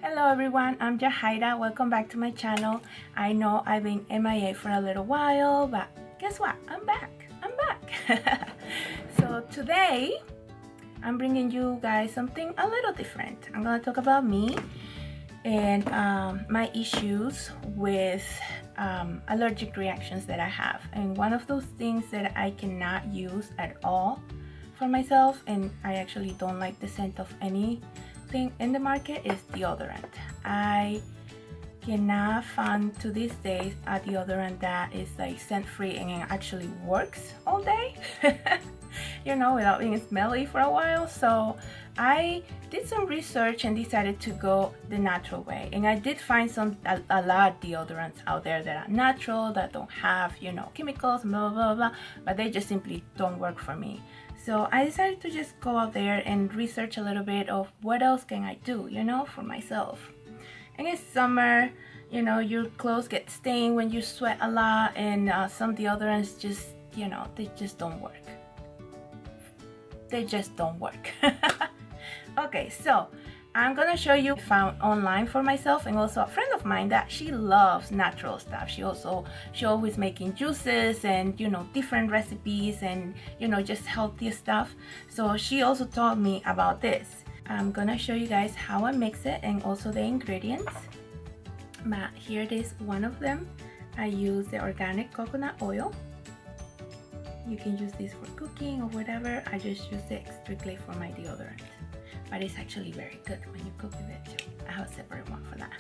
Hello everyone, I'm Jahaira. Welcome back to my channel. I know I've been MIA for a little while, but guess what? I'm back. So today I'm bringing you guys something a little different. I'm gonna talk about me and my issues with allergic reactions that I have. And one of those things that I cannot use at all for myself, and I actually don't like the scent of anything in the market, is deodorant. I cannot find to this day a deodorant that is like scent free and it actually works all day you know, without being smelly for a while. So I did some research and decided to go the natural way, and I did find a lot of deodorants out there that are natural, that don't have, you know, chemicals, blah blah blah, but they just simply don't work for me. So I decided to just go out there and research a little bit of what else can I do, you know, for myself. And it's summer, you know, your clothes get stained when you sweat a lot, and some deodorants just, you know, they just don't work. They just don't work. Okay, so I'm gonna show you what I found online for myself, and also a friend of mine that she loves natural stuff. She always making juices and, you know, different recipes and, you know, just healthy stuff. So she also told me about this. I'm gonna show you guys how I mix it and also the ingredients. But here it is, one of them. I use the organic coconut oil. You can use this for cooking or whatever. I just use it strictly for my deodorant, but it's actually very good when you cook with it too. I have a separate one for that.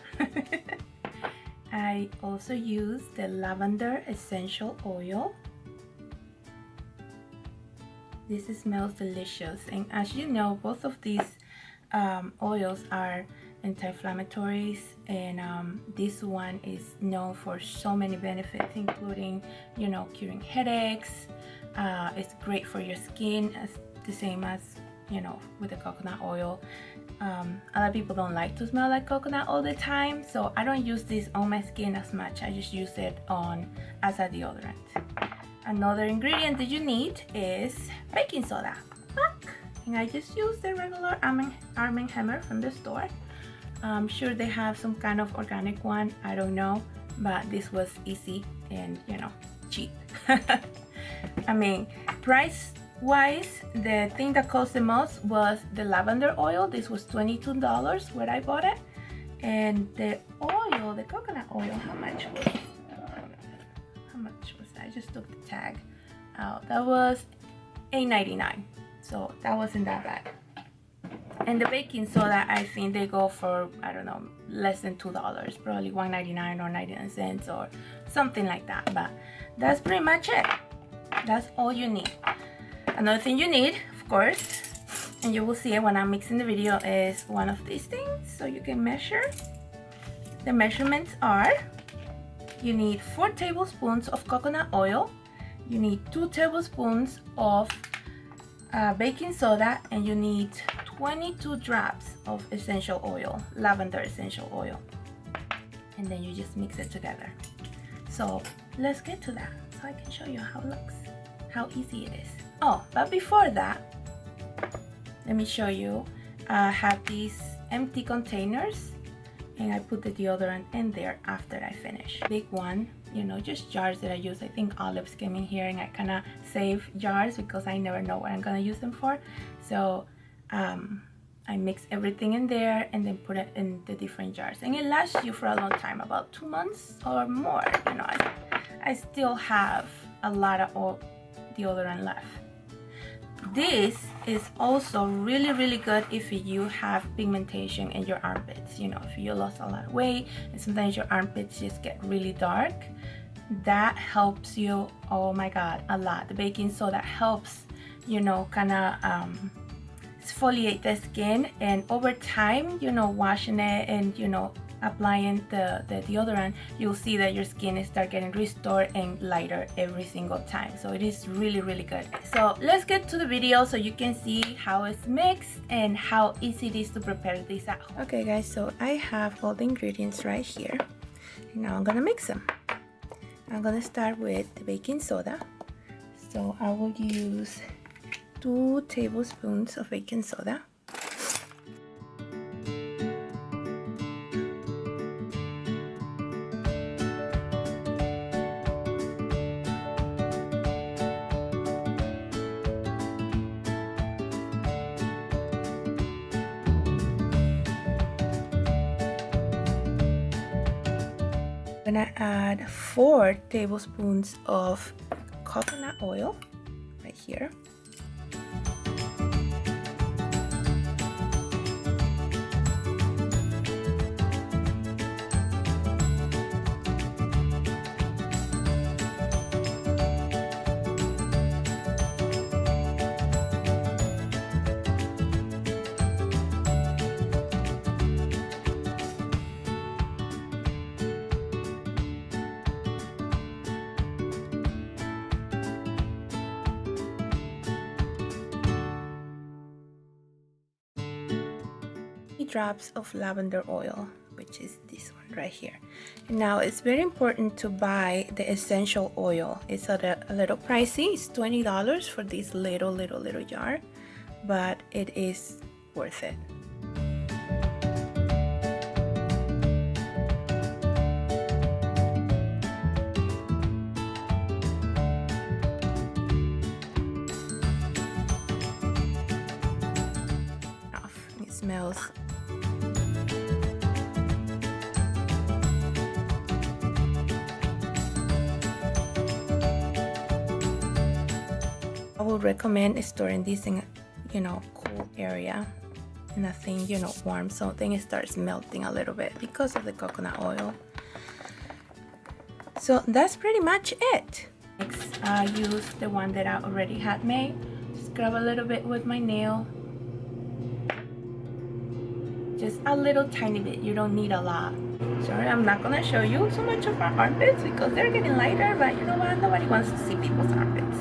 I also use the lavender essential oil. This smells delicious, and as you know, both of these oils are anti-inflammatories, and this one is known for so many benefits, including, you know, curing headaches. It's great for your skin, as the same as, you know, with the coconut oil. A lot of people don't like to smell like coconut all the time, so I don't use this on my skin as much. I just use it on as a deodorant. Another ingredient that you need is baking soda. And I just use the regular Arm & Hammer from the store. I'm sure they have some kind of organic one, I don't know, but this was easy and, you know, cheap. I mean, price wise, the thing that cost the most was the lavender oil. This was $22 where I bought it. And the oil, the coconut oil, how much was that? I just took the tag out. That was $8.99, so that wasn't that bad. And the baking soda, I think they go for, I don't know, less than $2, probably $1.99 or 99 cents or something like that. But that's pretty much it. That's all you need. Another thing you need, of course, and you will see it when I'm mixing the video, is one of these things so you can measure. The measurements are: you need 4 tablespoons of coconut oil, you need 2 tablespoons of baking soda, and you need 22 drops of essential oil, lavender essential oil. And then you just mix it together. So let's get to that so I can show you how it looks, how easy it is. Oh, but before that, let me show you. I have these empty containers, and I put the deodorant in there after I finish. Big one, you know, just jars that I use. I think Olives came in here, and I kind of save jars because I never know what I'm gonna use them for. So I mix everything in there and then put it in the different jars, and it lasts you for a long time, about 2 months or more. You know, I still have a lot of deodorant left. This is also really good if you have pigmentation in your armpits. You know, if you lost a lot of weight and sometimes your armpits just get really dark, that helps you, oh my god, a lot. The baking soda helps, you know, kind of exfoliate the skin, and over time, you know, washing it and, you know, applying the deodorant, you'll see that your skin start getting restored and lighter every single time. So it is really good. So let's get to the video so you can see how it's mixed and how easy it is to prepare this at home. Okay guys, so I have all the ingredients right here, and now I'm gonna mix them. I'm gonna start with the baking soda. So I will use 2 tablespoons of baking soda. I'm gonna add 4 tablespoons of coconut oil right here. Drops of lavender oil, which is this one right here. Now it's very important to buy the essential oil. It's a little pricey. It's $20 for this little jar, but it is worth it. It smells I would recommend storing this in, cool area, nothing, warm. Something starts melting a little bit because of the coconut oil. So that's pretty much it. Next, I use the one that I already had made. Scrub a little bit with my nail. Just a little tiny bit. You don't need a lot. Sorry, I'm not gonna show you so much of our armpits because they're getting lighter, but you know what? Nobody wants to see people's armpits.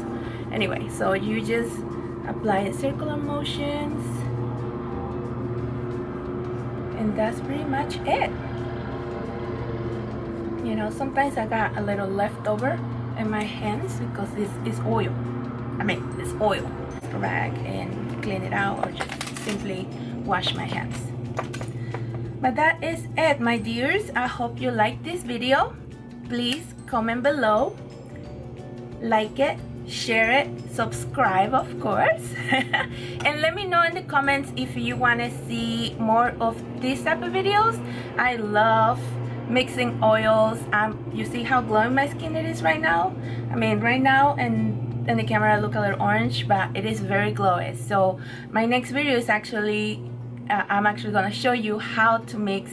Anyway, so you just apply circular motions, and that's pretty much it. Sometimes I got a little leftover in my hands because this is oil. It's oil. A rag and clean it out, or just simply wash my hands. But that is it, my dears. I hope you liked this video. Please comment below, like it, share it, subscribe of course, and let me know in the comments if you want to see more of these type of videos. I love mixing oils. You see how glowing my skin it is right now? Right now and in the camera I look a little orange, but it is very glowy. So my next video is actually I'm actually going to show you how to mix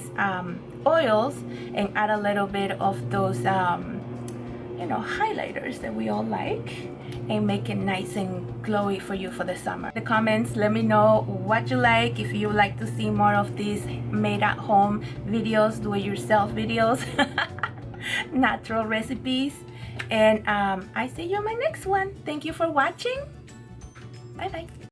oils and add a little bit of those highlighters that we all like, and make it nice and glowy for you for the summer. In the comments, let me know what you like. If you like to see more of these made at home videos, do it yourself videos, natural recipes, and I see you in my next one. Thank you for watching. Bye bye.